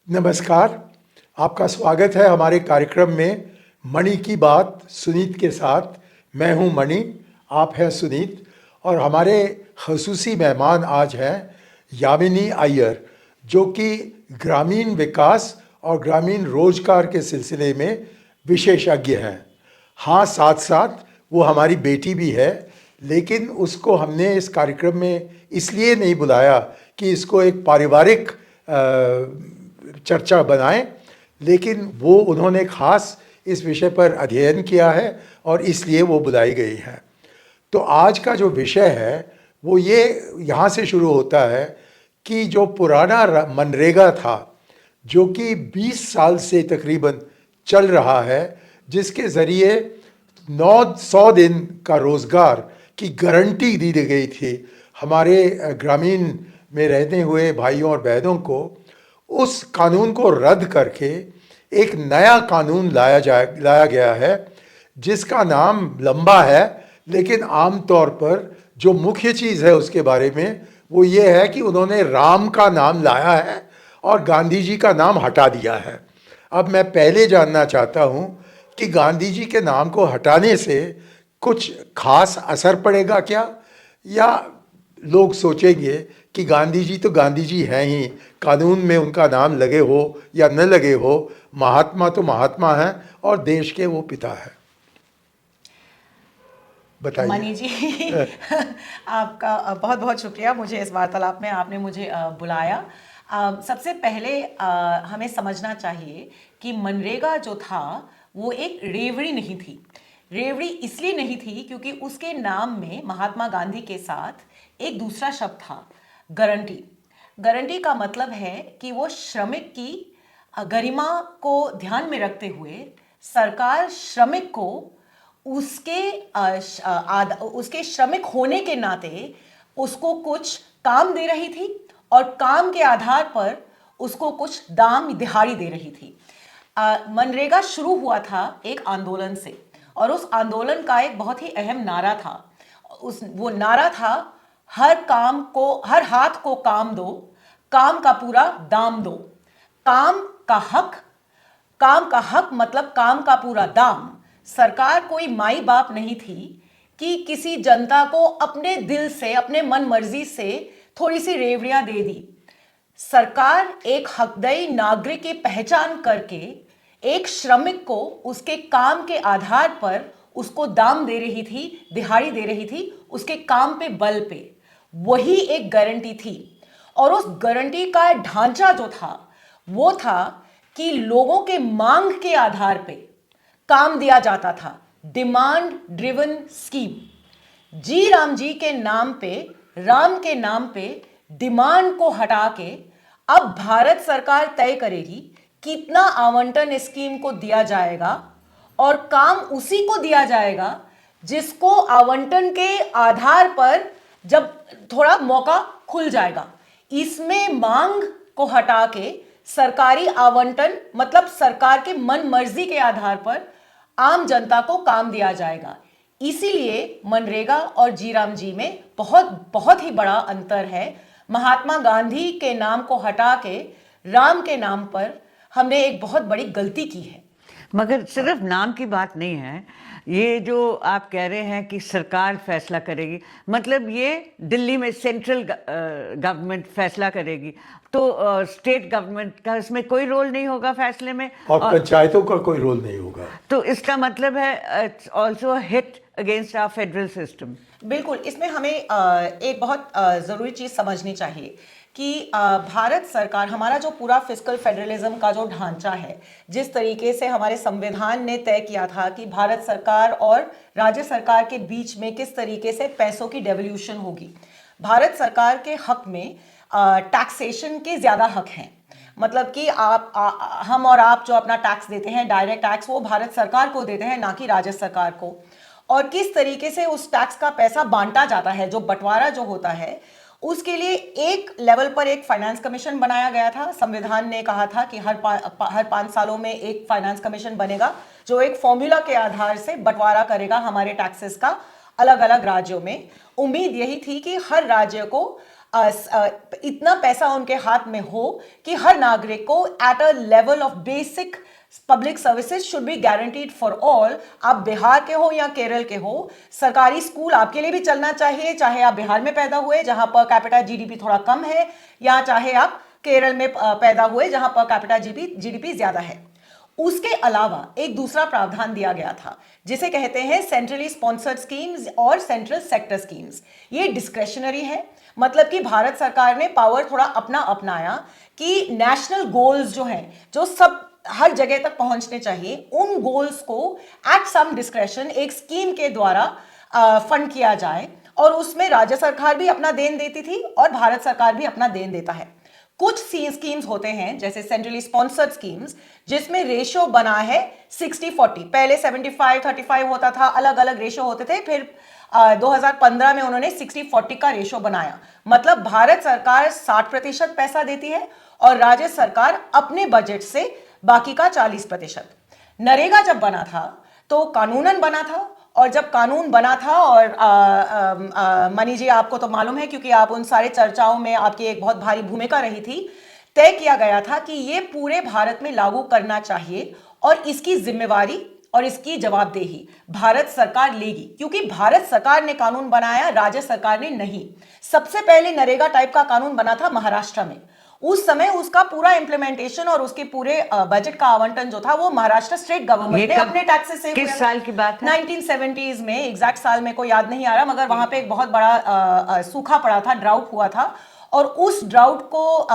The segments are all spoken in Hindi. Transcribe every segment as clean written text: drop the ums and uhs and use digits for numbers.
नमस्कार, आपका स्वागत है हमारे कार्यक्रम में मणि की बात सुनीत के साथ। मैं हूं मणि, आप हैं सुनीत और हमारे ख़ुसूसी मेहमान आज हैं यामिनी अय्यर, जो कि ग्रामीण विकास और ग्रामीण रोजगार के सिलसिले में विशेषज्ञ हैं। हाँ, साथ साथ वो हमारी बेटी भी है, लेकिन उसको हमने इस कार्यक्रम में इसलिए नहीं बुलाया कि इसको एक पारिवारिक चर्चा बनाएं, लेकिन वो उन्होंने ख़ास इस विषय पर अध्ययन किया है और इसलिए वो बुलाई गई हैं। तो आज का जो विषय है वो ये यहाँ से शुरू होता है कि जो पुराना मनरेगा था, जो कि 20 साल से तकरीबन चल रहा है, जिसके ज़रिए 900 दिन का रोज़गार की गारंटी दी गई थी हमारे ग्रामीण में रहते हुए भाइयों और बहनों को, उस कानून को रद्द करके एक नया कानून लाया गया है, जिसका नाम लंबा है, लेकिन आम तौर पर जो मुख्य चीज़ है उसके बारे में वो ये है कि उन्होंने राम का नाम लाया है और गांधी जी का नाम हटा दिया है। अब मैं पहले जानना चाहता हूँ कि गांधी जी के नाम को हटाने से कुछ खास असर पड़ेगा क्या, या लोग सोचेंगे कि गांधी जी तो गांधी जी हैं ही, कानून में उनका नाम लगे हो या न लगे हो, महात्मा तो महात्मा हैं और देश के वो पिता हैं। बताइए। मनी जी आपका बहुत बहुत शुक्रिया मुझे इस वार्तालाप में आपने मुझे बुलाया। सबसे पहले हमें समझना चाहिए कि मनरेगा जो था वो एक रेवड़ी नहीं थी। रेवड़ी इसलिए नहीं थी क्योंकि उसके नाम में महात्मा गांधी के साथ एक दूसरा शब्द था, गारंटी। गारंटी का मतलब है कि वो श्रमिक की गरिमा को ध्यान में रखते हुए सरकार श्रमिक को उसके श्रमिक होने के नाते उसको कुछ काम दे रही थी और काम के आधार पर उसको कुछ दाम दिहाड़ी दे रही थी। मनरेगा शुरू हुआ था एक आंदोलन से, और उस आंदोलन का एक बहुत ही अहम नारा था। वो नारा था, हर हाथ को काम दो, काम का पूरा दाम दो। काम का हक मतलब काम का पूरा दाम। सरकार कोई माई बाप नहीं थी कि किसी जनता को अपने दिल से, अपने मन मर्जी से थोड़ी सी रेवड़ियां दे दी। सरकार एक हकदाई नागरिक की पहचान करके एक श्रमिक को उसके काम के आधार पर उसको दाम दे रही थी, दिहाड़ी दे रही थी, उसके काम पे, बल पे। वही एक गारंटी थी। और उस गारंटी का ढांचा जो था वो था कि लोगों के मांग के आधार पे काम दिया जाता था, डिमांड ड्रिवन स्कीम। जी राम जी के नाम पे, राम के नाम पे डिमांड को हटा के अब भारत सरकार तय करेगी कितना आवंटन स्कीम को दिया जाएगा, और काम उसी को दिया जाएगा जिसको आवंटन के आधार पर जब थोड़ा मौका खुल जाएगा। इसमें मांग को हटा के सरकारी आवंटन मतलब सरकार के मन मर्जी के आधार पर आम जनता को काम दिया जाएगा। इसीलिए मनरेगा और जीराम जी में बहुत बहुत ही बड़ा अंतर है। महात्मा गांधी के नाम को हटा के राम के नाम पर हमने एक बहुत बड़ी गलती की है। मगर सिर्फ नाम की बात नहीं है, ये जो आप कह रहे हैं कि सरकार फैसला करेगी, मतलब ये दिल्ली में सेंट्रल गवर्नमेंट फैसला करेगी, तो स्टेट गवर्नमेंट का इसमें कोई रोल नहीं होगा फैसले में, और पंचायतों का कोई रोल नहीं होगा। तो इसका मतलब है it's also hit against our federal system. बिल्कुल, इसमें हमें एक बहुत ज़रूरी चीज़ समझनी चाहिए कि भारत सरकार, हमारा जो पूरा फिस्कल फेडरलिज्म का जो ढांचा है, जिस तरीके से हमारे संविधान ने तय किया था कि भारत सरकार और राज्य सरकार के बीच में किस तरीके से पैसों की डेवल्यूशन होगी, भारत सरकार के हक में टैक्सेशन के ज़्यादा हक हैं। मतलब कि हम और आप जो अपना टैक्स देते हैं, डायरेक्ट टैक्स, वो भारत सरकार को देते हैं, ना कि राज्य सरकार को। और किस तरीके से उस टैक्स का पैसा बांटा जाता है, जो बंटवारा जो होता है, उसके लिए एक लेवल पर एक फाइनेंस कमीशन बनाया गया था। संविधान ने कहा था कि हर 5 सालों में एक फाइनेंस कमीशन बनेगा, जो एक फॉर्मूला के आधार से बंटवारा करेगा हमारे टैक्सेस का अलग अलग राज्यों में। उम्मीद यही थी कि हर राज्य को इतना पैसा उनके हाथ में हो कि हर नागरिक को at a level of basic public services should be guaranteed for all. आप बिहार के हो या केरल के हो, सरकारी स्कूल आपके लिए भी चलना चाहिए, चाहे आप बिहार में पैदा हुए जहां पर कैपिटा जीडीपी थोड़ा कम है, या चाहे आप केरल में पैदा हुए जहां पर कैपिटा जीडीपी ज्यादा है। उसके अलावा एक दूसरा प्रावधान दिया गया था जिसे कहते हैं सेंट्रली स्पॉन्सर्ड स्कीम्स और सेंट्रल सेक्टर स्कीम्स। ये डिस्क्रेशनरी है, मतलब कि भारत सरकार ने पावर थोड़ा अपना अपनाया कि नेशनल गोल्स जो हैं, जो सब हर जगह तक पहुंचने चाहिए, उन गोल्स को एट सम डिस्क्रेशन एक स्कीम के द्वारा फंड किया जाए, और उसमें राज्य सरकार भी अपना देन देती थी और भारत सरकार भी अपना देन देता है। कुछ स्कीम्स होते हैं जैसे सेंट्रली स्पॉन्सर्ड स्कीम्स जिसमें रेशो बना है 60-40, पहले 75-35 होता था, अलग अलग रेशो होते थे, फिर 2015 में उन्होंने 60-40 का रेशो बनाया। मतलब भारत सरकार 60% पैसा देती है और राज्य सरकार अपने बजट से बाकी का 40%। नरेगा जब बना था तो कानूनन बना था, और जब कानून बना था, और मनी जी आपको तो मालूम है क्योंकि आप उन सारे चर्चाओं में आपकी एक बहुत भारी भूमिका रही थी, तय किया गया था कि ये पूरे भारत में लागू करना चाहिए और इसकी जिम्मेवारी और इसकी जवाबदेही भारत सरकार लेगी, क्योंकि भारत सरकार ने कानून बनाया, राज्य सरकार ने नहीं। सबसे पहले नरेगा टाइप का कानून बना था महाराष्ट्र में। उस समय उसका पूरा इंप्लीमेंटेशन और उसके पूरे बजट का आवंटन जो था वो महाराष्ट्र स्टेट गवर्नमेंट ने अपने टैक्सेस से किस साल की बात है? 1970s में, एग्जैक्ट साल में को याद नहीं आ रहा, मगर वहां पे एक बहुत बड़ा सूखा पड़ा था, ड्राउट हुआ था, और उस ड्राउट को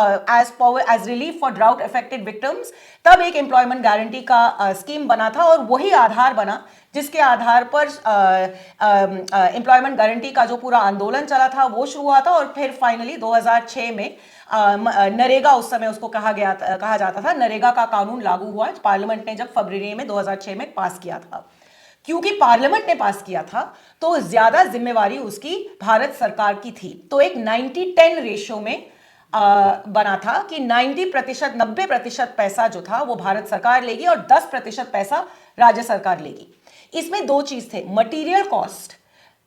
as relief for drought affected victims तब एक एम्प्लॉयमेंट गारंटी का स्कीम बना था, और वही आधार बना जिसके आधार पर एम्प्लॉयमेंट गारंटी का जो पूरा आंदोलन चला था वो शुरू हुआ था, और फिर फाइनली 2006 में नरेगा, उस समय उसको कहा जाता था, नरेगा का कानून लागू हुआ पार्लियामेंट ने जब फरवरी में 2006 में पास किया था। क्योंकि पार्लियामेंट ने पास किया था तो ज्यादा जिम्मेवारी उसकी भारत सरकार की थी, तो एक 90-10 रेशो में बना था कि 90% पैसा जो था वो भारत सरकार लेगी और 10% पैसा राज्य सरकार लेगी। इसमें दो चीज थे, मटीरियल कॉस्ट,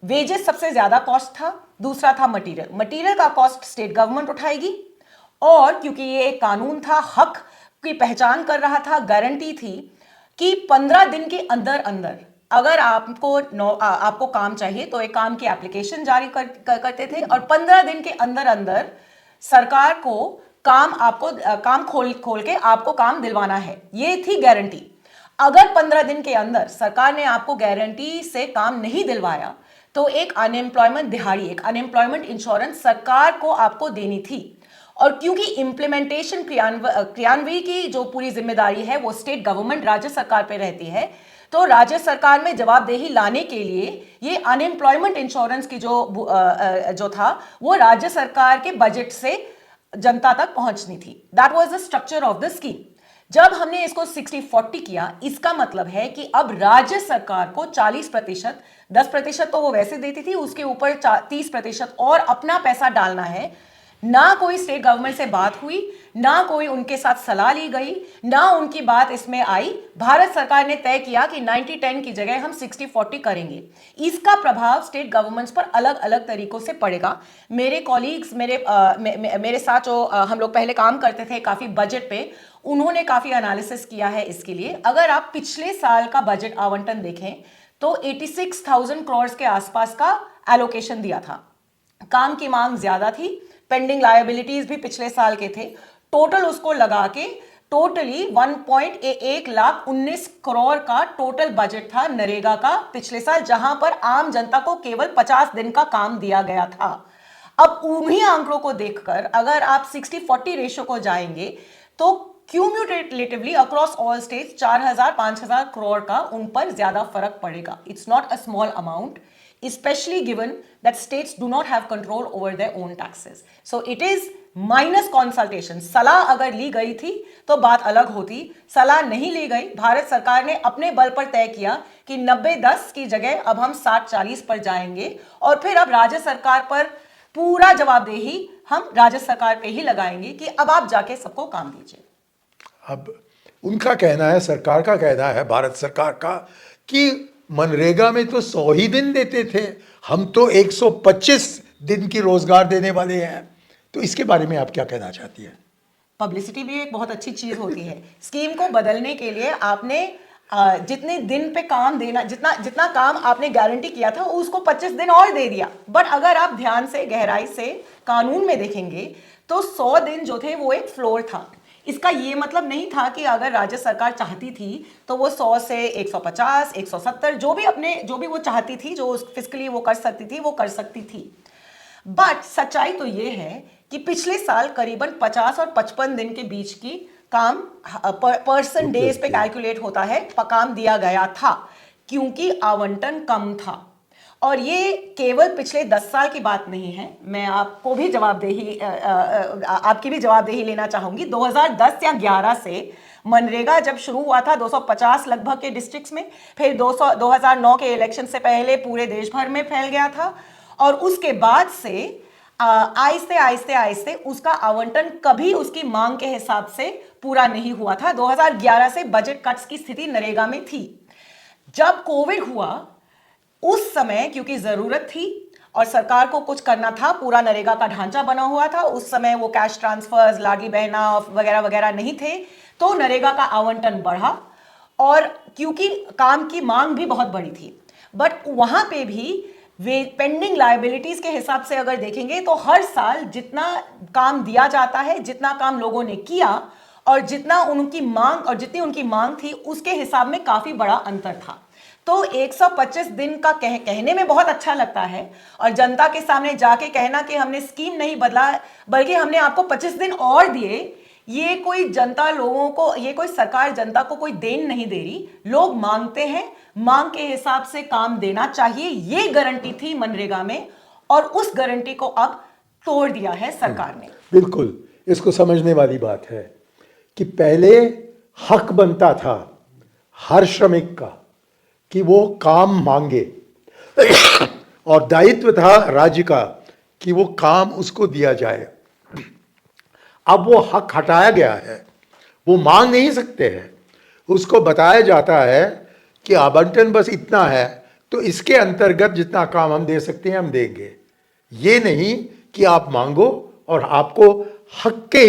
वेजेस सबसे ज्यादा कॉस्ट था, दूसरा था मटीरियल का कॉस्ट स्टेट गवर्नमेंट उठाएगी, और क्योंकि ये एक कानून था, हक की पहचान कर रहा था, गारंटी थी कि 15 दिन के अंदर अंदर अगर आपको काम चाहिए तो एक काम की एप्लीकेशन जारी करते थे, और 15 दिन के अंदर अंदर सरकार को काम खोल के आपको काम दिलवाना है, ये थी गारंटी। अगर 15 दिन के अंदर सरकार ने आपको गारंटी से काम नहीं दिलवाया तो एक अनएम्प्लॉयमेंट दिहाड़ी, एक अनएम्प्लॉयमेंट इंश्योरेंस सरकार को आपको देनी थी। और क्योंकि इंप्लीमेंटेशन क्रियान्वयन की जो पूरी जिम्मेदारी है वो स्टेट गवर्नमेंट राज्य सरकार पे रहती है, तो राज्य सरकार में जवाबदेही लाने के लिए ये अनएम्प्लॉयमेंट इंश्योरेंस की जो था वो राज्य सरकार के बजट से जनता तक पहुंचनी थी। That was the structure of the scheme. जब हमने इसको 60-40 किया, इसका मतलब है कि अब राज्य सरकार को 40%, 10% तो वो वैसे देती थी, उसके ऊपर 30% और अपना पैसा डालना है। ना कोई स्टेट गवर्नमेंट से बात हुई, ना कोई उनके साथ सलाह ली गई, ना उनकी बात इसमें आई। भारत सरकार ने तय किया कि 90-10 की जगह हम 60-40 करेंगे। इसका प्रभाव स्टेट गवर्नमेंट्स पर अलग अलग तरीकों से पड़ेगा। मेरे कॉलीग्स, मेरे साथ जो हम लोग पहले काम करते थे काफी बजट पे, उन्होंने काफी एनालिसिस किया है इसके लिए। अगर आप पिछले साल का बजट आवंटन देखें तो 86,000 करोड़ के आसपास का एलोकेशन दिया था। काम की मांग ज्यादा थी, पेंडिंग लायबिलिटीज भी पिछले साल के थे, टोटल उसको लगा के टोटली 1.1 लाख 19 करोड़ का टोटल बजट था नरेगा का पिछले साल, जहां पर आम जनता को केवल 50 दिन का काम दिया गया था। अब उन्हीं आंकड़ों को देखकर अगर आप 60-40 रेशो को जाएंगे तो क्यूम्युलेटिवली अक्रॉस ऑल स्टेट्स 4,000-5,000 करोड़ का उन पर ज्यादा फर्क पड़ेगा। It's not a small amount, especially given that states do not have control over their own taxes. So it is minus consultation. सलाह अगर ली गई थी तो बात अलग होती, सलाह नहीं ली गई। भारत सरकार ने अपने बल पर तय किया कि 90-10 की जगह अब हम 60-40 पर जाएंगे, और फिर अब राज्य सरकार पर पूरा जवाबदेही हम राज्य सरकार पे ही लगाएंगे कि अब आप जाके सबको काम दीजिए। अब उनका कहना है, सरकार का कहना है, भारत सरकार का, कि मनरेगा में तो 100 ही दिन देते थे, हम तो 125 दिन की रोजगार देने वाले हैं। तो इसके बारे में आप क्या कहना चाहती हैं? पब्लिसिटी भी एक बहुत अच्छी चीज होती है। स्कीम को बदलने के लिए आपने जितने दिन पे काम देना, जितना जितना काम आपने गारंटी किया था उसको 25 दिन और दे दिया। बट अगर आप ध्यान से गहराई से कानून में देखेंगे तो 100 दिन जो थे वो एक फ्लोर था। इसका ये मतलब नहीं था कि अगर राज्य सरकार चाहती थी तो वो 100 से 150, 170 जो भी वो चाहती थी, जो फिस्कली वो कर सकती थी, वो कर सकती थी। बट सच्चाई तो ये है कि पिछले साल करीबन 50 और 55 दिन के बीच की काम पर्सन डेज पे कैलकुलेट होता है, काम दिया गया था क्योंकि आवंटन कम था। और ये केवल पिछले 10 साल की बात नहीं है। मैं आपको भी आपकी भी जवाबदेही लेना चाहूंगी। 2010 या 11 से मनरेगा जब शुरू हुआ था 250 लगभग के डिस्ट्रिक्ट्स में, फिर 2009 के इलेक्शन से पहले पूरे देश भर में फैल गया था, और उसके बाद से आहिस्ते आहिस्ते आहिस्ते उसका आवंटन कभी उसकी मांग के हिसाब से पूरा नहीं हुआ था। 2011 से बजट कट्स की स्थिति नरेगा में थी। जब कोविड हुआ उस समय क्योंकि जरूरत थी और सरकार को कुछ करना था, पूरा नरेगा का ढांचा बना हुआ था, उस समय वो कैश ट्रांसफर्स, लाडली बहना वगैरह वगैरह नहीं थे, तो नरेगा का आवंटन बढ़ा और क्योंकि काम की मांग भी बहुत बड़ी थी। बट वहां पे भी वे पेंडिंग लायबिलिटीज के हिसाब से अगर देखेंगे तो हर साल जितना काम दिया जाता है, जितना काम लोगों ने किया और जितना उनकी मांग और जितनी उनकी मांग थी उसके हिसाब में काफी बड़ा अंतर था। तो 125 दिन का कहने में बहुत अच्छा लगता है और जनता के सामने जाके कहना कि हमने स्कीम नहीं बदला बल्कि हमने आपको 25 दिन और दिए, ये कोई जनता लोगों को, ये कोई सरकार जनता को कोई देन नहीं दे रही। लोग मांगते हैं, मांग के हिसाब से काम देना चाहिए, ये गारंटी थी मनरेगा में और उस गारंटी को अब तोड़ दिया है सरकार ने। बिल्कुल, इसको समझने वाली बात है कि पहले हक बनता था हर श्रमिक का कि वो काम मांगे और दायित्व था राज्य का कि वो काम उसको दिया जाए। अब वो हक हटाया गया है, वो मांग नहीं सकते हैं। उसको बताया जाता है कि आवंटन बस इतना है, तो इसके अंतर्गत जितना काम हम दे सकते हैं हम देंगे। ये नहीं कि आप मांगो और आपको हक के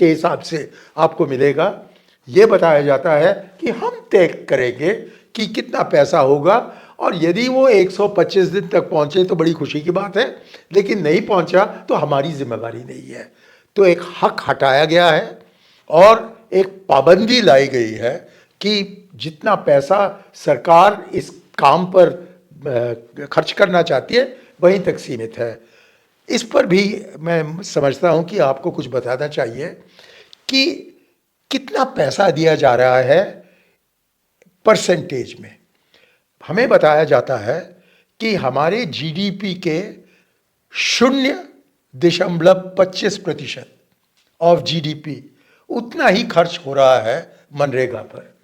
हिसाब से आपको मिलेगा। ये बताया जाता है कि हम तय करेंगे कि कितना पैसा होगा, और यदि वो 125 दिन तक पहुंचे तो बड़ी खुशी की बात है, लेकिन नहीं पहुंचा तो हमारी जिम्मेवारी नहीं है। तो एक हक हटाया गया है और एक पाबंदी लाई गई है कि जितना पैसा सरकार इस काम पर खर्च करना चाहती है वहीं तक सीमित है। इस पर भी मैं समझता हूं कि आपको कुछ बताना चाहिए कि कितना पैसा दिया जा रहा है परसेंटेज में। हमें बताया जाता है कि हमारे जीडीपी के 0.25% ऑफ जीडीपी उतना ही खर्च हो रहा है मनरेगा पर,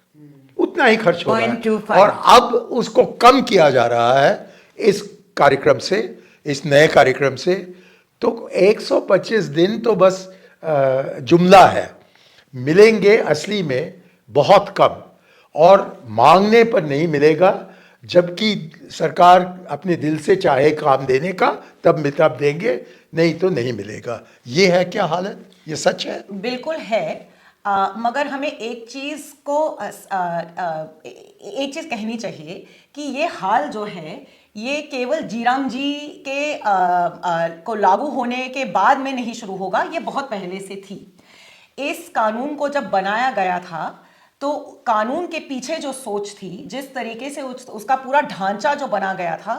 उतना ही खर्च हो रहा है, 0.25 और अब उसको कम किया जा रहा है इस कार्यक्रम से, इस नए कार्यक्रम से। तो 125 दिन तो बस जुमला है, मिलेंगे असली में बहुत कम, और मांगने पर नहीं मिलेगा। जबकि सरकार अपने दिल से चाहे काम देने का तब देंगे, नहीं तो नहीं मिलेगा। ये है क्या हालत? ये सच है? बिल्कुल है। मगर हमें एक चीज कहनी चाहिए कि ये हाल जो है ये केवल जीराम जी के को लागू होने के बाद में नहीं शुरू होगा, ये बहुत पहले से थी। इस कानून को जब बनाया गया था तो कानून के पीछे जो सोच थी, जिस तरीके से उसका पूरा ढांचा जो बना गया था,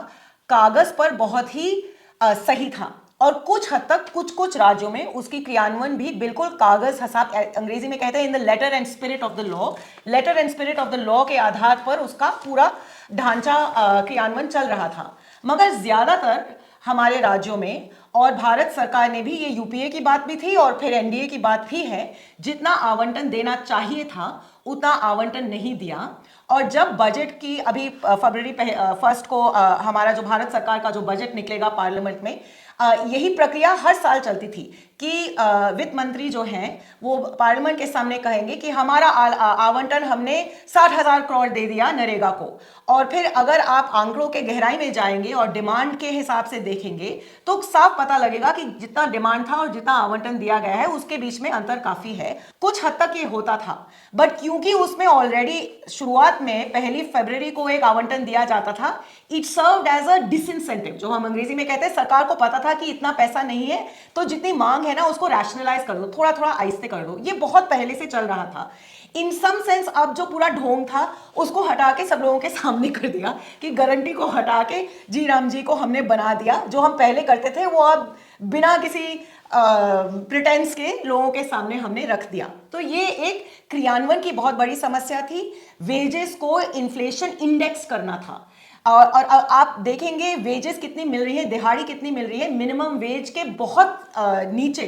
कागज पर बहुत ही सही था, और कुछ हद तक कुछ राज्यों में उसकी क्रियान्वयन भी बिल्कुल कागज हसाब, अंग्रेजी में कहते हैं in the letter and spirit of the law, letter and spirit of the law के आधार पर उसका पूरा ढांचा क्रियान्वयन चल रहा था। मगर ज्यादातर हमारे राज्यों में, और भारत सरकार ने भी, ये यूपीए की बात भी थी और फिर एनडीए की बात भी है, जितना आवंटन देना चाहिए था उतना आवंटन नहीं दिया। और जब बजट की अभी फरवरी 1 को हमारा जो भारत सरकार का जो बजट निकलेगा पार्लियामेंट में, यही प्रक्रिया हर साल चलती थी कि वित्त मंत्री जो हैं वो पार्लियामेंट के सामने कहेंगे कि हमारा आवंटन हमने 60,000 करोड़ दे दिया नरेगा को, और फिर अगर आप आंकड़ों के गहराई में जाएंगे और डिमांड के हिसाब से देखेंगे तो साफ पता लगेगा कि जितना डिमांड था और जितना आवंटन दिया गया है उसके बीच में अंतर काफी है। कुछ हद तक ये होता था, बट क्योंकि उसमें ऑलरेडी शुरुआत में 1 फरवरी को एक आवंटन दिया जाता था, it served as a disincentive, जो हम अंग्रेजी में कहते हैं। सरकार को पता था कि इतना पैसा नहीं है तो जितनी मांग है ना उसको रैशनलाइज कर दो, थोड़ा थोड़ा आहिस्ते कर दो। ये बहुत पहले से चल रहा था। इन सम सेंस अब जो पूरा ढोंग था उसको हटा के सब लोगों के सामने कर दिया कि गारंटी को हटा के जी राम जी को हमने बना दिया। जो हम पहले करते थे वो अब बिना किसी प्रिटेंस के लोगों के सामने हमने रख दिया। तो ये एक क्रियान्वयन की बहुत बड़ी समस्या थी। वेजेस को इन्फ्लेशन इंडेक्स करना था, और आप देखेंगे वेजेस कितनी मिल रही है, दिहाड़ी कितनी मिल रही है, मिनिमम वेज के बहुत नीचे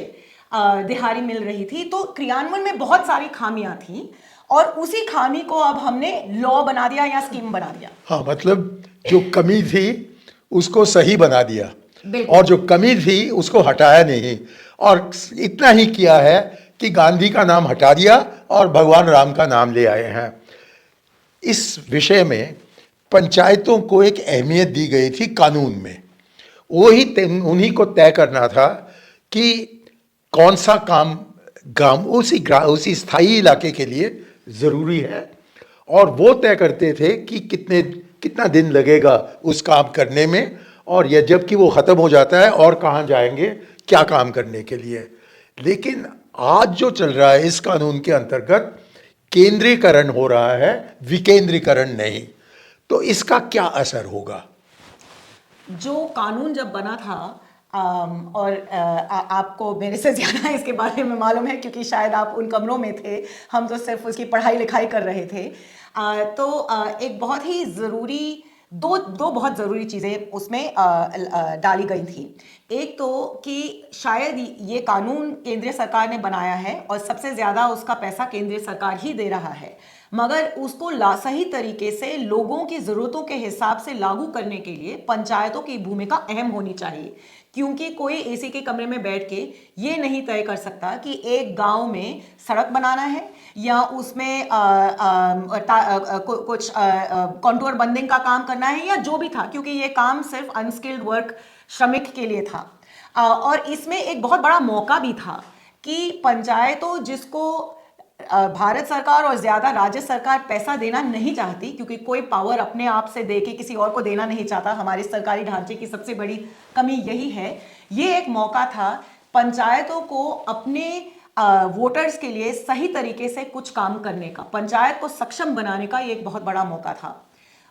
दिहाड़ी मिल रही थी। तो क्रियान्वयन में बहुत सारी खामियां थी और उसी खामी को अब हमने लॉ बना दिया या स्कीम बना दिया। हाँ, मतलब जो कमी थी उसको सही बना दिया बिल्कुल। और जो कमी थी उसको हटाया नहीं, और इतना ही किया है कि गांधी का नाम हटा दिया और भगवान राम का नाम ले आए हैं। इस विषय में पंचायतों को एक अहमियत दी गई थी कानून में। उन्हीं को तय करना था कि कौन सा काम उसी स्थायी इलाके के लिए ज़रूरी है, और वो तय करते थे कि कितना दिन लगेगा उस काम करने में, और यह जबकि वो ख़त्म हो जाता है और कहाँ जाएंगे क्या काम करने के लिए। लेकिन आज जो चल रहा है इस कानून के अंतर्गत केंद्रीकरण हो रहा है, विकेंद्रीकरण नहीं। तो इसका क्या असर होगा? जो कानून जब बना था और आपको मेरे से ज़्यादा इसके बारे में मालूम है क्योंकि शायद आप उन कमरों में थे, हम तो सिर्फ उसकी पढ़ाई लिखाई कर रहे थे। एक बहुत ही ज़रूरी दो बहुत ज़रूरी चीज़ें उसमें डाली गई थी। एक तो कि शायद ये कानून केंद्रीय सरकार ने बनाया है और सबसे ज़्यादा उसका पैसा केंद्रीय सरकार ही दे रहा है, मगर उसको सही तरीके से लोगों की ज़रूरतों के हिसाब से लागू करने के लिए पंचायतों की भूमिका अहम होनी चाहिए। क्योंकि कोई एसी के कमरे में बैठ के ये नहीं तय कर सकता कि एक गांव में सड़क बनाना है या उसमें कुछ कॉन्टूर बंदिंग का काम करना है या जो भी था, क्योंकि ये काम सिर्फ अनस्किल्ड वर्क श्रमिक के लिए था। और इसमें एक बहुत बड़ा मौका भी था कि पंचायतों जिसको भारत सरकार और ज्यादा राज्य सरकार पैसा देना नहीं चाहती, क्योंकि कोई पावर अपने आप से दे के किसी और को देना नहीं चाहता। हमारे सरकारी ढांचे की सबसे बड़ी कमी यही है। ये एक मौका था पंचायतों को अपने वोटर्स के लिए सही तरीके से कुछ काम करने का, पंचायत को सक्षम बनाने का ये एक बहुत बड़ा मौका था।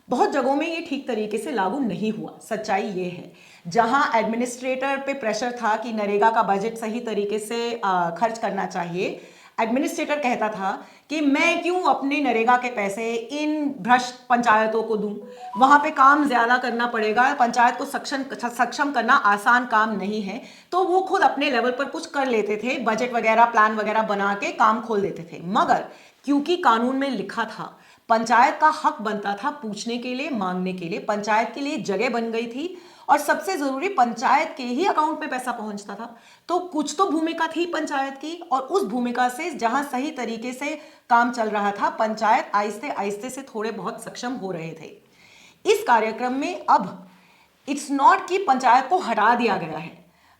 बहुत जगहों में ये ठीक तरीके से लागू नहीं हुआ, सच्चाई ये है। जहां एडमिनिस्ट्रेटर पे प्रेशर था कि नरेगा का बजट सही तरीके से खर्च करना चाहिए, एडमिनिस्ट्रेटर कहता था कि मैं क्यों अपने नरेगा के पैसे इन भ्रष्ट पंचायतों को दूं, वहां पे काम ज्यादा करना पड़ेगा, पंचायत को सक्षम करना आसान काम नहीं है। तो वो खुद अपने लेवल पर कुछ कर लेते थे, बजट वगैरह प्लान वगैरह बना के काम खोल देते थे। मगर क्योंकि कानून में लिखा था पंचायत का हक बनता था पूछने के लिए, मांगने के लिए, पंचायत के लिए जगह बन गई थी और सबसे जरूरी पंचायत के ही अकाउंट में पैसा पहुंचता था। तो कुछ तो भूमिका थी पंचायत की, और उस भूमिका से जहां सही तरीके से काम चल रहा था, पंचायत आहिस्ते आहिस्ते से थोड़े बहुत सक्षम हो रहे थे। इस कार्यक्रम में अब इट्स नॉट कि पंचायत को हटा दिया गया है,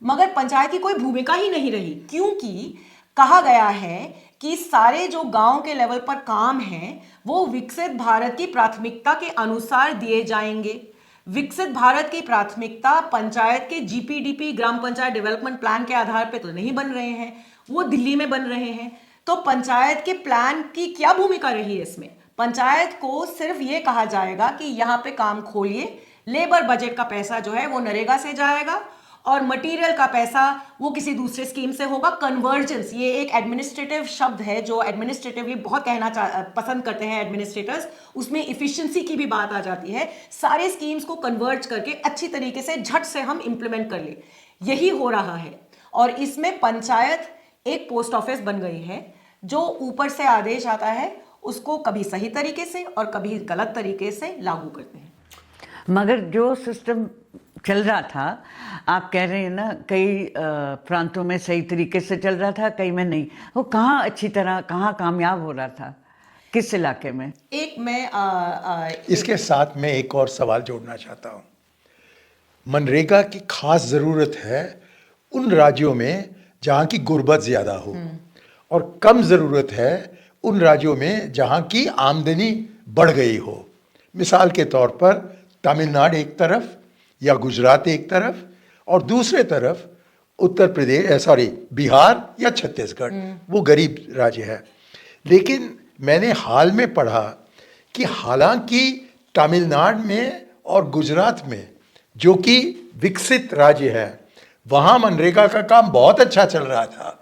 मगर पंचायत की कोई भूमिका ही नहीं रही, क्योंकि कहा गया है कि सारे जो गांव के लेवल पर काम हैं वो विकसित भारत की प्राथमिकता के अनुसार दिए जाएंगे। विकसित भारत की प्राथमिकता पंचायत के जीपीडीपी, ग्राम पंचायत डेवलपमेंट प्लान के आधार पे तो नहीं बन रहे हैं, वो दिल्ली में बन रहे हैं। तो पंचायत के प्लान की क्या भूमिका रही है इसमें? पंचायत को सिर्फ ये कहा जाएगा कि यहाँ पे काम खोलिए, लेबर बजट का पैसा जो है वो नरेगा से जाएगा और मटेरियल का पैसा वो किसी दूसरे स्कीम से होगा। कन्वर्जेंस, ये एक एडमिनिस्ट्रेटिव शब्द है जो एडमिनिस्ट्रेटिवली बहुत कहना पसंद करते हैं एडमिनिस्ट्रेटर्स, उसमें इफिशिएंसी की भी बात आ जाती है। सारे स्कीम्स को कन्वर्ज करके अच्छी तरीके से झट से हम इंप्लीमेंट कर ले, यही हो रहा है। और इसमें पंचायत एक पोस्ट ऑफिस बन गई है, जो ऊपर से आदेश आता है उसको कभी सही तरीके से और कभी गलत तरीके से लागू करते हैं। मगर जो सिस्टम चल रहा था, आप कह रहे हैं ना कई प्रांतों में सही तरीके से चल रहा था, कई में नहीं, वो कहाँ अच्छी तरह कहाँ कामयाब हो रहा था, किस इलाके में? एक मैं इसके साथ मैं एक और सवाल जोड़ना चाहता हूँ। मनरेगा की खास ज़रूरत है उन राज्यों में जहाँ की गुर्बत ज़्यादा हो, और कम ज़रूरत है उन राज्यों में जहाँ की आमदनी बढ़ गई हो। मिसाल के तौर पर तमिलनाडु एक तरफ या गुजरात एक तरफ, और दूसरे तरफ उत्तर प्रदेश बिहार या छत्तीसगढ़, वो गरीब राज्य है। लेकिन मैंने हाल में पढ़ा कि हालांकि तमिलनाडु में और गुजरात में, जो कि विकसित राज्य है, वहाँ मनरेगा का काम बहुत अच्छा चल रहा था,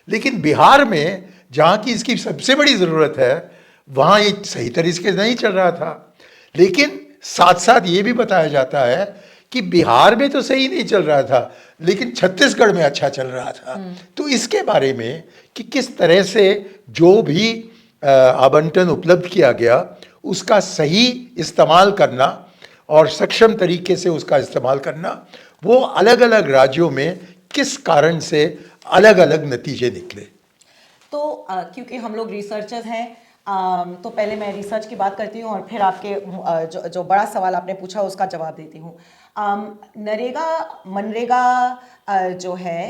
लेकिन बिहार में जहाँ की इसकी सबसे बड़ी ज़रूरत है, वहाँ ये सही तरीके से नहीं चल रहा था। लेकिन साथ साथ ये भी बताया जाता है कि बिहार में तो सही नहीं चल रहा था, लेकिन छत्तीसगढ़ में अच्छा चल रहा था। तो इसके बारे में कि किस तरह से जो भी आवंटन उपलब्ध किया गया उसका सही इस्तेमाल करना और सक्षम तरीके से उसका इस्तेमाल करना, वो अलग अलग राज्यों में किस कारण से अलग अलग नतीजे निकले। तो क्योंकि हम लोग रिसर्चर्स हैं, तो पहले मैं रिसर्च की बात करती हूँ और फिर आपके जो बड़ा सवाल आपने पूछा उसका जवाब देती हूँ। मनरेगा जो है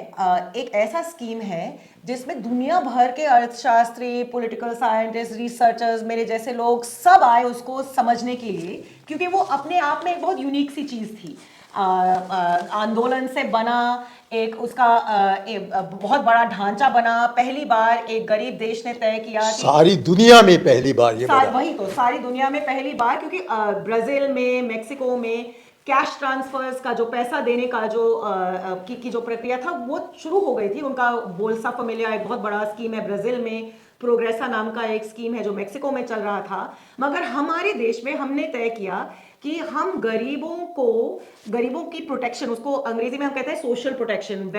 एक ऐसा स्कीम है जिसमें दुनिया भर के अर्थशास्त्री, पॉलिटिकल साइंटिस्ट, रिसर्चर्स, मेरे जैसे लोग सब आए उसको समझने के लिए, क्योंकि वो अपने आप में एक बहुत यूनिक सी चीज़ थी। आंदोलन से बना एक उसका एक बहुत बड़ा ढांचा बना। पहली बार एक गरीब देश ने तय किया कि सारी दुनिया में पहली बार ये बना। वही तो, सारी दुनिया में पहली बार, क्योंकि ब्राजील में, मेक्सिको में कैश ट्रांसफर्स का जो पैसा देने का जो की जो प्रक्रिया था वो शुरू हो गई थी। उनका बोल्सा फैमिलिया एक बहुत बड़ा स्कीम है ब्राजील में, प्रोग्रेसा नाम का एक स्कीम है जो मेक्सिको में चल रहा था। मगर हमारे देश में हमने तय किया कि हम गरीबों की प्रोटेक्शन, उसको अंग्रेजी में हम कहते हैं सोशल प्रोटेक्शन,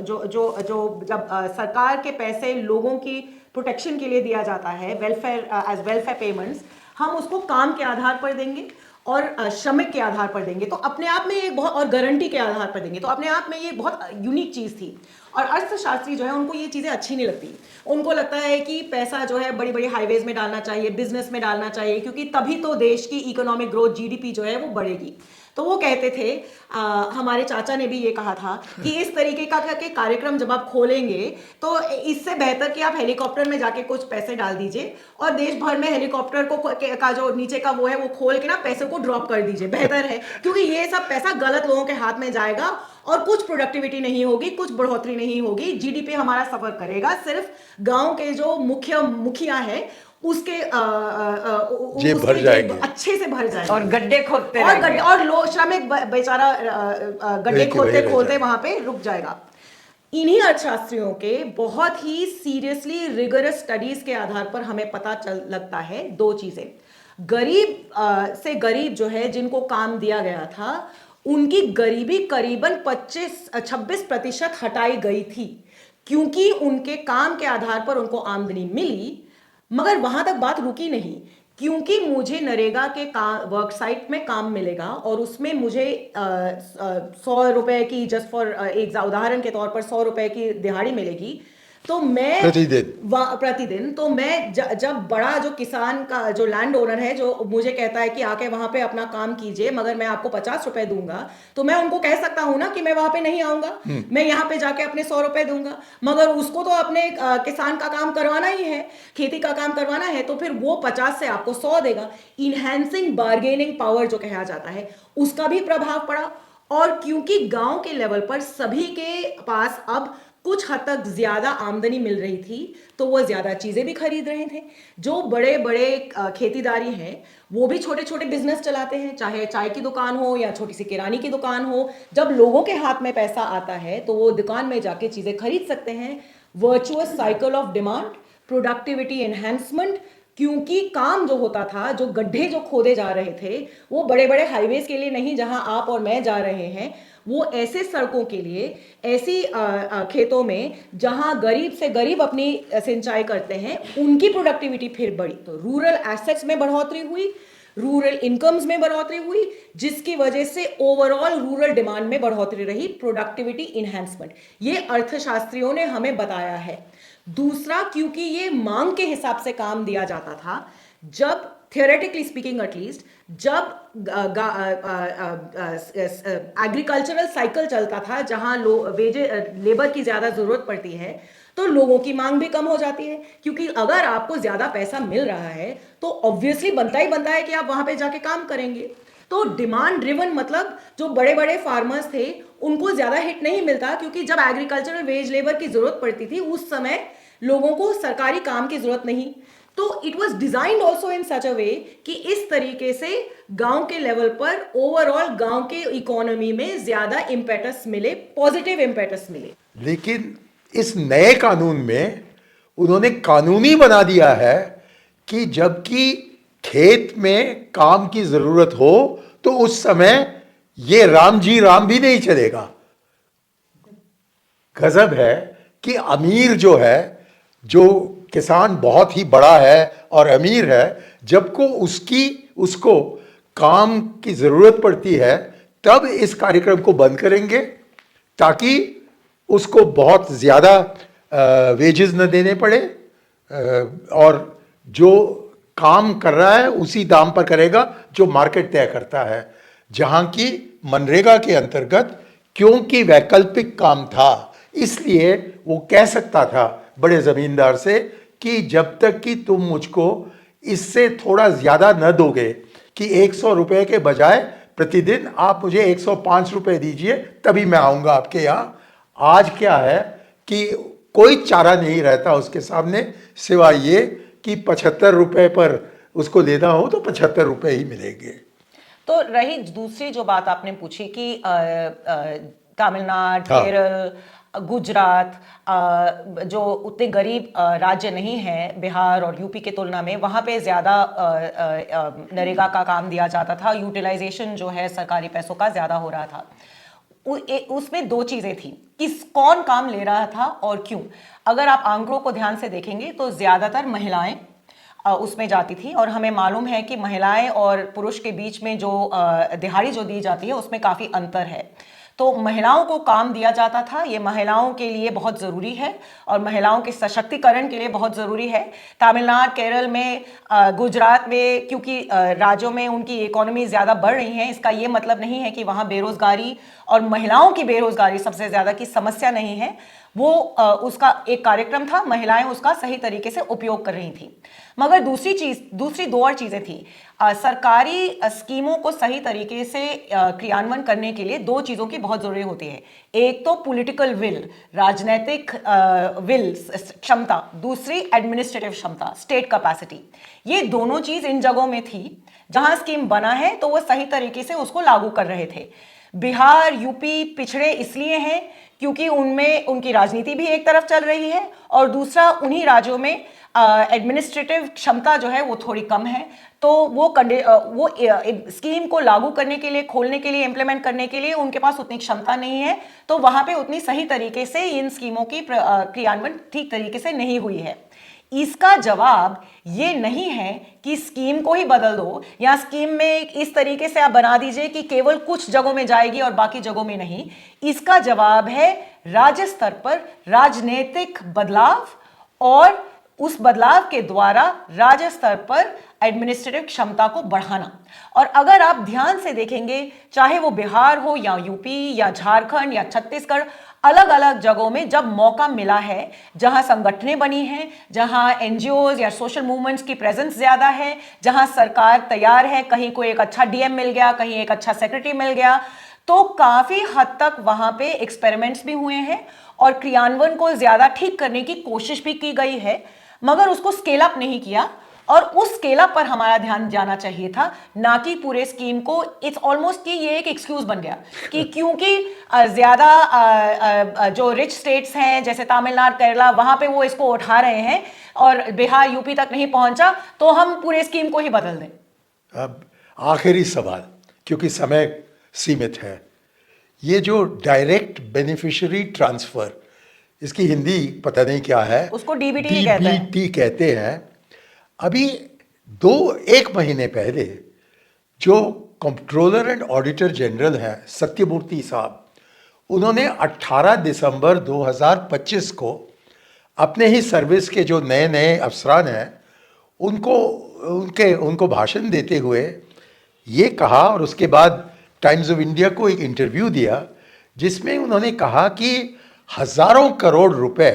जो जब सरकार के पैसे लोगों की प्रोटेक्शन के लिए दिया जाता है, वेलफेयर एज वेलफेयर पेमेंट्स, हम उसको काम के आधार पर देंगे और श्रमिक के आधार पर देंगे। तो अपने आप में ये बहुत, और गारंटी के आधार पर देंगे, तो अपने आप में ये बहुत यूनिक चीज़ थी। और अर्थशास्त्री जो है उनको ये चीज़ें अच्छी नहीं लगती। उनको लगता है कि पैसा जो है बड़ी बड़ी हाईवेज में डालना चाहिए, बिजनेस में डालना चाहिए, क्योंकि तभी तो देश की इकोनॉमिक ग्रोथ, जीडीपी जो है वो बढ़ेगी। तो वो कहते थे, हमारे चाचा ने भी ये कहा था कि इस तरीके का के कार्यक्रम जब आप खोलेंगे तो इससे बेहतर कि आप हेलीकॉप्टर में जाके कुछ पैसे डाल दीजिए और देश भर में हेलीकॉप्टर का जो नीचे का वो है वो खोल के ना पैसे को ड्रॉप कर दीजिए, बेहतर है। क्योंकि ये सब पैसा गलत लोगों के हाथ में जाएगा और कुछ प्रोडक्टिविटी नहीं होगी, कुछ बढ़ोतरी नहीं होगी, जीडीपी हमारा सफर करेगा। सिर्फ गांव के जो मुखिया है उसके जेब भर जाएंगे, अच्छे से भर जाएंगे, और गड्ढे खोदते और लोग, श्रमिक बेचारा गड्ढे खोलते वहां पे रुक जाएगा। इन्हीं अर्थशास्त्रियों के बहुत ही सीरियसली रिगरस स्टडीज के आधार पर हमें पता लगता है दो चीजें। गरीब से गरीब जो है जिनको काम दिया गया था, उनकी गरीबी करीबन 26% हटाई गई थी, क्योंकि उनके काम के आधार पर उनको आमदनी मिली। मगर वहां तक बात रुकी नहीं, क्योंकि मुझे नरेगा के वर्क साइट में काम मिलेगा और उसमें मुझे 100 रुपए की, जस्ट फॉर एक उदाहरण के तौर पर 100 रुपए की दिहाड़ी मिलेगी। तो मैं प्रतिदिन तो मैं जब बड़ा जो किसान का जो लैंड ओनर है जो मुझे कहता है कि आके वहां पे अपना काम कीजिए मगर मैं आपको 50 रुपए दूंगा, तो मैं उनको कह सकता हूं ना कि मैं वहां पे नहीं आऊंगा, मैं यहाँ पे जाके अपने 100 रुपए दूंगा। मगर उसको तो अपने किसान का काम करवाना ही है, खेती का काम करवाना है, तो फिर वो 50 से आपको 100 देगा। इनहैंसिंग बार्गेनिंग पावर जो कहा जाता है उसका भी प्रभाव पड़ा। और क्योंकि गांव के लेवल पर सभी के पास अब कुछ हद तक ज्यादा आमदनी मिल रही थी, तो वो ज्यादा चीजें भी खरीद रहे थे। जो बड़े बड़े खेतीदारी हैं वो भी छोटे छोटे बिजनेस चलाते हैं, चाहे चाय की दुकान हो या छोटी सी किरानी की दुकान हो। जब लोगों के हाथ में पैसा आता है तो वो दुकान में जाके चीजें खरीद सकते हैं। Virtuous cycle of demand, productivity enhancement, क्योंकि काम जो होता था, जो गड्ढे जो खोदे जा रहे थे वो बड़े बड़े हाईवेज के लिए नहीं जहां आप और मैं जा रहे हैं, वो ऐसे सड़कों के लिए, ऐसी खेतों में जहां गरीब से गरीब अपनी सिंचाई करते हैं, उनकी प्रोडक्टिविटी फिर बढ़ी। तो रूरल एसेट्स में बढ़ोतरी हुई, रूरल इनकम्स में बढ़ोतरी हुई, जिसकी वजह से ओवरऑल रूरल डिमांड में बढ़ोतरी रही, प्रोडक्टिविटी इनहैंसमेंट। ये अर्थशास्त्रियों ने हमें बताया है। दूसरा, क्योंकि ये मांग के हिसाब से काम दिया जाता था, जब थियोरेटिकली स्पीकिंग एटलीस्ट, जब एग्रीकल्चरल साइकिल चलता था जहां लेबर की ज्यादा जरूरत पड़ती है, तो लोगों की मांग भी कम हो जाती है, क्योंकि अगर आपको ज्यादा पैसा मिल रहा है तो ऑब्वियसली बनता ही बनता है कि आप वहां पे जाके काम करेंगे। तो डिमांड ड्रिवन मतलब जो बड़े बड़े फार्मर्स थे उनको ज्यादा हिट नहीं मिलता, क्योंकि जब एग्रीकल्चरल वेज लेबर की जरूरत पड़ती थी उस समय लोगों को सरकारी काम की जरूरत नहीं। तो it was designed also in such a way कि इस तरीके से गांव के लेवल पर ओवरऑल गांव के इकोनॉमी में ज्यादा इंपेटस मिले, पॉजिटिव इंपेटस मिले। लेकिन इस नए कानून में उन्होंने कानूनी बना दिया है कि जबकि खेत में काम की जरूरत हो तो उस समय ये राम जी राम भी नहीं चलेगा। गजब है कि अमीर जो है, जो किसान बहुत ही बड़ा है और अमीर है, जबको उसको काम की जरूरत पड़ती है तब इस कार्यक्रम को बंद करेंगे ताकि उसको बहुत ज़्यादा वेजेस न देने पड़े, और जो काम कर रहा है उसी दाम पर करेगा जो मार्केट तय करता है। जहाँ की मनरेगा के अंतर्गत क्योंकि वैकल्पिक काम था इसलिए वो कह सकता था बड़े ज़मींदार से कि जब तक कि तुम मुझको इससे थोड़ा ज़्यादा न दोगे, कि 100 रुपये के बजाय प्रतिदिन आप मुझे 105 रुपये दीजिए तभी मैं आऊँगा आपके यहाँ। आज क्या है कि कोई चारा नहीं रहता उसके सामने सिवाय ये कि 75 रुपये पर उसको लेना हो तो 75 रुपये ही मिलेंगे। तो रही दूसरी जो बात आपने पूछी कि तमिलनाडु, हाँ। केरल, गुजरात, जो उतने गरीब राज्य नहीं हैं बिहार और यूपी के तुलना में, वहाँ पे ज़्यादा नरेगा का काम दिया जाता था, यूटिलाइजेशन जो है सरकारी पैसों का ज़्यादा हो रहा था। उसमें दो चीज़ें थी, कौन काम ले रहा था और क्यों। अगर आप आंकड़ों को ध्यान से देखेंगे तो ज़्यादातर महिलाएं उसमें जाती थी, और हमें मालूम है कि महिलाएं और पुरुष के बीच में जो दिहाड़ी जो दी जाती है उसमें काफ़ी अंतर है। तो महिलाओं को काम दिया जाता था, ये महिलाओं के लिए बहुत ज़रूरी है और महिलाओं के सशक्तिकरण के लिए बहुत ज़रूरी है। तमिलनाडु, केरल में, गुजरात में, क्योंकि राज्यों में उनकी इकोनॉमी ज़्यादा बढ़ रही है, इसका ये मतलब नहीं है कि वहाँ बेरोज़गारी और महिलाओं की बेरोज़गारी सबसे ज़्यादा की समस्या नहीं है। वो उसका एक कार्यक्रम था, महिलाएं उसका सही तरीके से उपयोग कर रही थी। मगर दूसरी दो और चीज़ें थी। सरकारी स्कीमों को सही तरीके से क्रियान्वयन करने के लिए दो चीज़ों की बहुत ज़रूरी होती है। एक तो पॉलिटिकल विल, राजनीतिक विल, क्षमता, दूसरी एडमिनिस्ट्रेटिव क्षमता, स्टेट कैपेसिटी। ये दोनों चीज़ इन जगहों में थी जहां स्कीम बना है तो वो सही तरीके से उसको लागू कर रहे थे। बिहार, यूपी पिछड़े इसलिए हैं क्योंकि उनमें उनकी राजनीति भी एक तरफ चल रही है और दूसरा उन्हीं राज्यों में एडमिनिस्ट्रेटिव क्षमता जो है वो थोड़ी कम है। तो वो स्कीम को लागू करने के लिए, खोलने के लिए, इम्प्लीमेंट करने के लिए उनके पास उतनी क्षमता नहीं है, तो वहां पे उतनी सही तरीके से इन स्कीमों की क्रियान्वयन ठीक तरीके से नहीं हुई है। इसका जवाब ये नहीं है कि स्कीम को ही बदल दो या स्कीम में इस तरीके से आप बना दीजिए कि केवल कुछ जगहों में जाएगी और बाकी जगहों में नहीं। इसका जवाब है राज्य स्तर पर राजनीतिक बदलाव और उस बदलाव के द्वारा राज्य स्तर पर एडमिनिस्ट्रेटिव क्षमता को बढ़ाना। और अगर आप ध्यान से देखेंगे, चाहे वो बिहार हो या यूपी या झारखंड या छत्तीसगढ़, अलग अलग जगहों में जब मौका मिला है, जहां संगठनें बनी हैं, जहां एनजीओज या सोशल मूवमेंट्स की प्रेजेंस ज्यादा है, जहां सरकार तैयार है, कहीं को एक अच्छा डीएम मिल गया, कहीं एक अच्छा सेक्रेटरी मिल गया, तो काफी हद तक वहां पे एक्सपेरिमेंट्स भी हुए हैं और क्रियान्वयन को ज्यादा ठीक करने की कोशिश भी की गई है, मगर उसको स्केल अप नहीं किया। और उस स्केल अप पर हमारा ध्यान जाना चाहिए था, ना कि पूरे स्कीम को। इट्स ऑलमोस्ट कि ये एक एक्सक्यूज बन गया कि क्योंकि ज्यादा जो रिच स्टेट्स हैं जैसे तमिलनाडु, केरला, वहां पे वो इसको उठा रहे हैं और बिहार, यूपी तक नहीं पहुंचा, तो हम पूरे स्कीम को ही बदल दें। अब आखिरी सवाल, क्योंकि समय सीमित है, ये जो डायरेक्ट बेनिफिशियरी ट्रांसफर, इसकी हिंदी पता नहीं क्या है, उसको डीबीटी कहते हैं। डीबीटी कहते हैं। अभी एक महीने पहले जो कंट्रोलर एंड ऑडिटर जनरल हैं सत्यमूर्ति साहब, उन्होंने 18 दिसंबर 2025 को अपने ही सर्विस के जो नए नए अफसरान हैं उनको भाषण देते हुए ये कहा, और उसके बाद टाइम्स ऑफ इंडिया को एक इंटरव्यू दिया जिसमें उन्होंने कहा कि हज़ारों करोड़ रुपए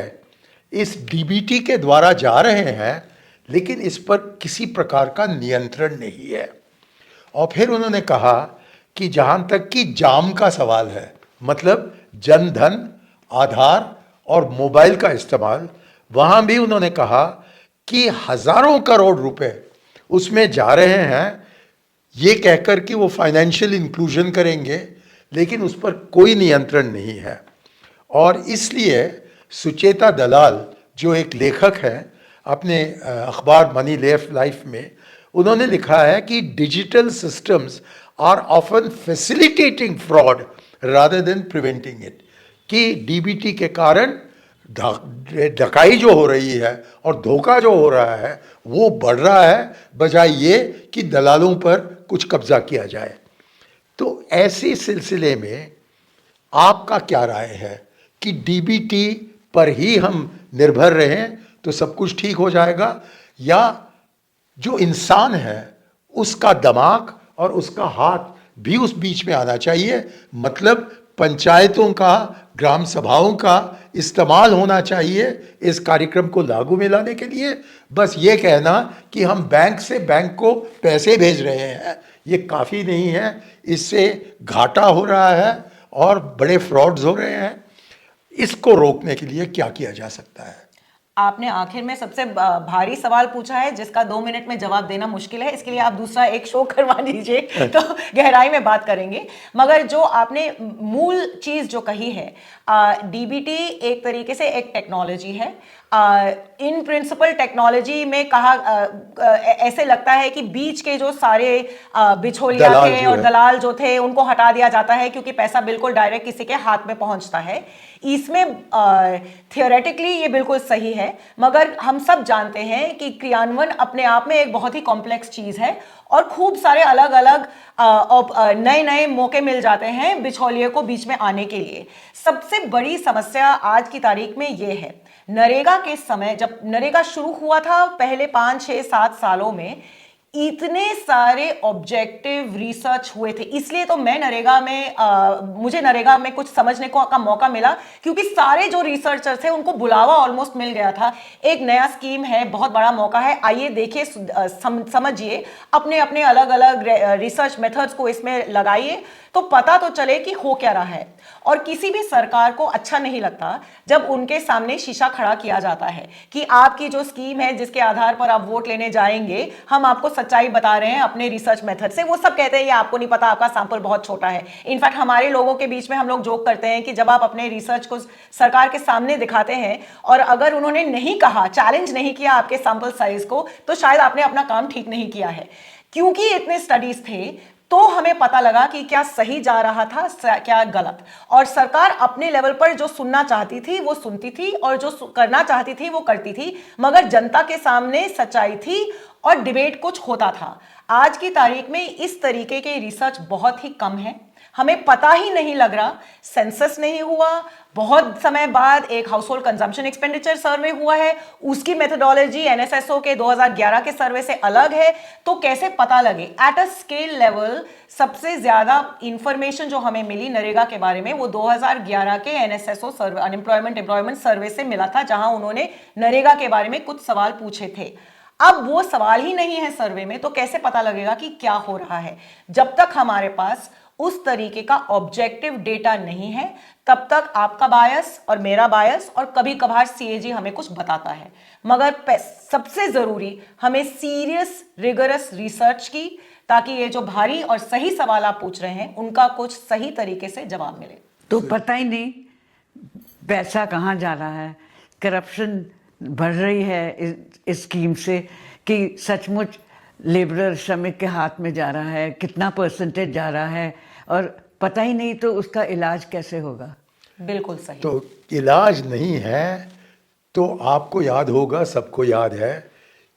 इस डीबीटी के द्वारा जा रहे हैं, लेकिन इस पर किसी प्रकार का नियंत्रण नहीं है। और फिर उन्होंने कहा कि जहाँ तक कि जाम का सवाल है, मतलब जन धन, आधार और मोबाइल का इस्तेमाल, वहाँ भी उन्होंने कहा कि हज़ारों करोड़ रुपए उसमें जा रहे हैं, ये कहकर कि वो फाइनेंशियल इंक्लूजन करेंगे, लेकिन उस पर कोई नियंत्रण नहीं है। और इसलिए सुचेता दलाल जो एक लेखक हैं अपने अखबार मनी लाइफ में, उन्होंने लिखा है कि digital systems are often facilitating fraud rather than preventing it, कि डीबीटी के कारण ढकाई जो हो रही है और धोखा जो हो रहा है वो बढ़ रहा है, बजाय ये कि दलालों पर कुछ कब्जा किया जाए। तो ऐसे सिलसिले में आपका क्या राय है कि डीबीटी पर ही हम निर्भर रहें तो सब कुछ ठीक हो जाएगा, या जो इंसान है उसका दिमाग और उसका हाथ भी उस बीच में आना चाहिए, मतलब पंचायतों का, ग्राम सभाओं का इस्तेमाल होना चाहिए इस कार्यक्रम को लागू में लाने के लिए। बस ये कहना कि हम बैंक से बैंक को पैसे भेज रहे हैं ये काफ़ी नहीं है, इससे घाटा हो रहा है और बड़े फ्रॉड्स हो रहे हैं। इसको रोकने के लिए क्या किया जा सकता है? आपने आखिर में सबसे भारी सवाल पूछा है जिसका 2 मिनट में जवाब देना मुश्किल है, इसके लिए आप दूसरा एक शो करवा दीजिए तो गहराई में बात करेंगे। मगर जो आपने मूल चीज जो कही है, डीबीटी एक तरीके से एक टेक्नोलॉजी है। इन प्रिंसिपल टेक्नोलॉजी में कहा ऐसे लगता है कि बीच के जो सारे बिचौलिया थे और दलाल जो थे उनको हटा दिया जाता है, क्योंकि पैसा बिल्कुल डायरेक्ट किसी के हाथ में पहुंचता है। इसमें थियोरेटिकली ये बिल्कुल सही है, मगर हम सब जानते हैं कि क्रियान्वयन अपने आप में एक बहुत ही कॉम्प्लेक्स चीज है और खूब सारे अलग अलग नए नए मौके मिल जाते हैं बिचौलिए को बीच में आने के लिए। सबसे बड़ी समस्या आज की तारीख में ये है, नरेगा के समय जब नरेगा शुरू हुआ था पहले 5, 6, 7 सालों में इतने सारे ऑब्जेक्टिव रिसर्च हुए थे। इसलिए तो मैं नरेगा में मुझे नरेगा में कुछ समझने को का मौका मिला, क्योंकि सारे जो रिसर्चर थे उनको बुलावा ऑलमोस्ट मिल गया था। एक नया स्कीम है, बहुत बड़ा मौका है, आइए देखिए, समझिए, अपने अपने अलग अलग रिसर्च मेथड्स को इसमें लगाइए तो पता तो चले कि हो क्या रहा है। और किसी भी सरकार को अच्छा नहीं लगता जब उनके सामने शीशा खड़ा किया जाता है कि आपकी जो स्कीम है जिसके आधार पर आप वोट लेने जाएंगे, हम आपको सच्चाई बता रहे हैं अपने रिसर्च मेथड से। वो सब कहते हैं ये आपको नहीं पता, आपका सैंपल बहुत छोटा है। इनफैक्ट हमारे लोगों के बीच में हम लोग जोक करते हैं कि जब आप अपने रिसर्च को सरकार के सामने दिखाते हैं और अगर उन्होंने नहीं कहा, चैलेंज नहीं किया आपके सैंपल साइज को, तो शायद आपने अपना काम ठीक नहीं किया है। क्योंकि इतने स्टडीज थे तो हमें पता लगा कि क्या सही जा रहा था, क्या गलत। और सरकार अपने लेवल पर जो सुनना चाहती थी वो सुनती थी और जो करना चाहती थी वो करती थी, मगर जनता के सामने सच्चाई थी और डिबेट कुछ होता था। आज की तारीख में इस तरीके के रिसर्च बहुत ही कम है, हमें पता ही नहीं लग रहा। सेंसस नहीं हुआ, बहुत समय बाद एक हाउस होल्ड कंजम्पशन एक्सपेंडिचर सर्वे हुआ है, उसकी मेथोडोलॉजी एनएसएसओ के 2011 के सर्वे से अलग है, तो कैसे पता लगे? एट अ स्केल लेवल सबसे ज्यादा इंफॉर्मेशन जो हमें मिली नरेगा के बारे में वो 2011 के एनएसएसओ सर्वे, अनएम्प्लॉयमेंट सर्वे से मिला था, जहां उन्होंने नरेगा के बारे में कुछ सवाल पूछे थे। अब वो सवाल ही नहीं है सर्वे में, तो कैसे पता लगेगा कि क्या हो रहा है? जब तक हमारे पास उस तरीके का ऑब्जेक्टिव डेटा नहीं है तब तक आपका बायस और मेरा बायस और कभी कभार सीएजी हमें कुछ बताता है। मगर सबसे जरूरी हमें सीरियस रिगरस रिसर्च की, ताकि ये जो भारी और सही सवाल आप पूछ रहे हैं उनका कुछ सही तरीके से जवाब मिले। तो पता ही नहीं पैसा कहाँ जा रहा है, करप्शन बढ़ रही है इस स्कीम से कि सचमुच लेबरर श्रमिक के हाथ में जा रहा है, कितना परसेंटेज जा रहा है, और पता ही नहीं तो उसका इलाज कैसे होगा? बिल्कुल सही। तो इलाज नहीं है तो आपको याद होगा, सबको याद है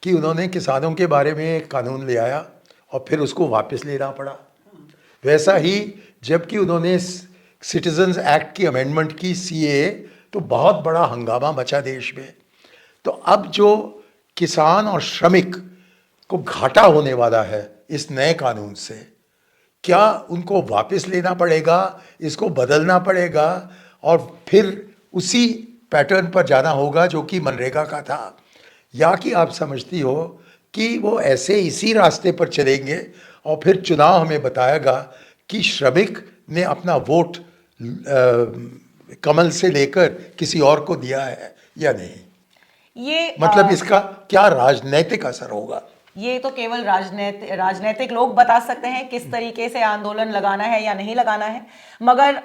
कि उन्होंने किसानों के बारे में एक कानून ले आया और फिर उसको वापस लेना पड़ा। वैसा ही जबकि उन्होंने सिटीजन्स एक्ट की अमेंडमेंट की, सीएए, तो बहुत बड़ा हंगामा मचा देश में। तो अब जो किसान और श्रमिक को घाटा होने वाला है इस नए कानून से, क्या उनको वापस लेना पड़ेगा, इसको बदलना पड़ेगा और फिर उसी पैटर्न पर जाना होगा जो कि मनरेगा का था, या कि आप समझती हो कि वो ऐसे इसी रास्ते पर चलेंगे और फिर चुनाव हमें बताएगा कि श्रमिक ने अपना वोट कमल से लेकर किसी और को दिया है या नहीं? ये मतलब इसका क्या राजनीतिक असर होगा? ये तो केवल राजनीतिक लोग बता सकते हैं किस तरीके से आंदोलन लगाना है या नहीं लगाना है। मगर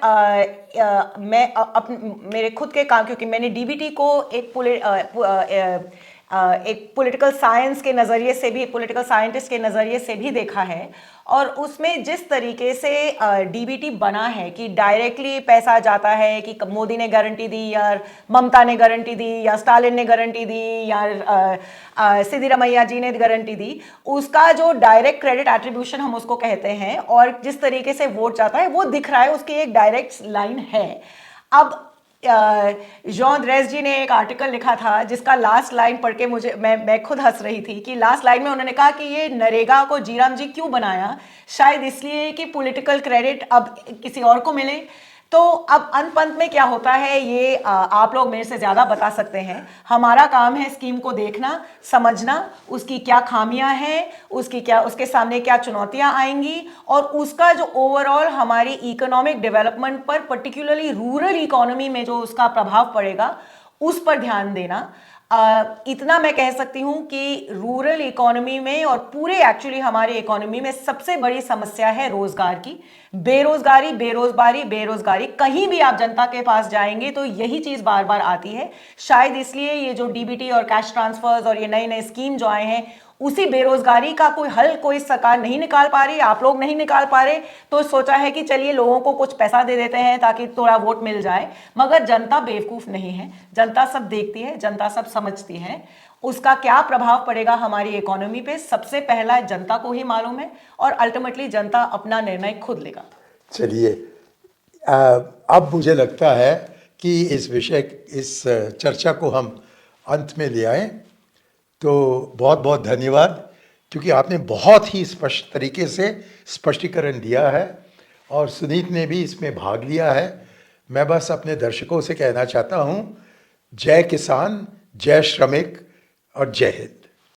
मेरे खुद के काम, क्योंकि मैंने डीबीटी को एक पॉलिटिकल साइंस के नज़रिए से भी, पॉलिटिकल साइंटिस्ट के नज़रिए से भी देखा है, और उसमें जिस तरीके से डीबीटी बना है कि डायरेक्टली पैसा जाता है, कि मोदी ने गारंटी दी या ममता ने गारंटी दी या स्टालिन ने गारंटी दी या सिद्धिरमैया जी ने गारंटी दी, उसका जो डायरेक्ट क्रेडिट एट्रीब्यूशन हम उसको कहते हैं, और जिस तरीके से वोट जाता है वो दिख रहा है, उसकी एक डायरेक्ट लाइन है। अब जॉन ड्रेस जी ने एक आर्टिकल लिखा था जिसका लास्ट लाइन पढ़ के मैं खुद हंस रही थी, कि लास्ट लाइन में उन्होंने कहा कि ये नरेगा को जीराम जी क्यों बनाया, शायद इसलिए कि पॉलिटिकल क्रेडिट अब किसी और को मिले। तो अब अंत में क्या होता है ये आप लोग मेरे से ज़्यादा बता सकते हैं। हमारा काम है स्कीम को देखना, समझना, उसकी क्या खामियां हैं, उसके सामने क्या चुनौतियां आएंगी, और उसका जो ओवरऑल हमारी इकोनॉमिक डेवलपमेंट पर, पर्टिकुलरली रूरल इकोनॉमी में जो उसका प्रभाव पड़ेगा, उस पर ध्यान देना। इतना मैं कह सकती हूं कि रूरल इकोनॉमी में और पूरे एक्चुअली हमारी इकोनॉमी में सबसे बड़ी समस्या है रोजगार की, बेरोजगारी, बेरोजगारी। कहीं भी आप जनता के पास जाएंगे तो यही चीज बार बार आती है। शायद इसलिए ये जो डीबीटी और कैश ट्रांसफर्स और ये नए नए स्कीम जो आए हैं, उसी बेरोजगारी का कोई हल कोई सरकार नहीं निकाल पा रही, आप लोग नहीं निकाल पा रहे, तो सोचा है कि चलिए लोगों को कुछ पैसा दे देते हैं ताकि थोड़ा वोट मिल जाए। मगर जनता बेवकूफ नहीं है, जनता सब देखती है, जनता सब समझती है। उसका क्या प्रभाव पड़ेगा हमारी इकोनॉमी पे, सबसे पहला जनता को ही मालूम है, और अल्टीमेटली जनता अपना निर्णय खुद लेगा। चलिए, अब मुझे लगता है कि इस चर्चा को हम अंत में ले आए। तो बहुत बहुत धन्यवाद, क्योंकि आपने बहुत ही स्पष्ट तरीके से स्पष्टीकरण दिया है और सुनीत ने भी इसमें भाग लिया है। मैं बस अपने दर्शकों से कहना चाहता हूँ, जय किसान, जय श्रमिक और जय हिंद।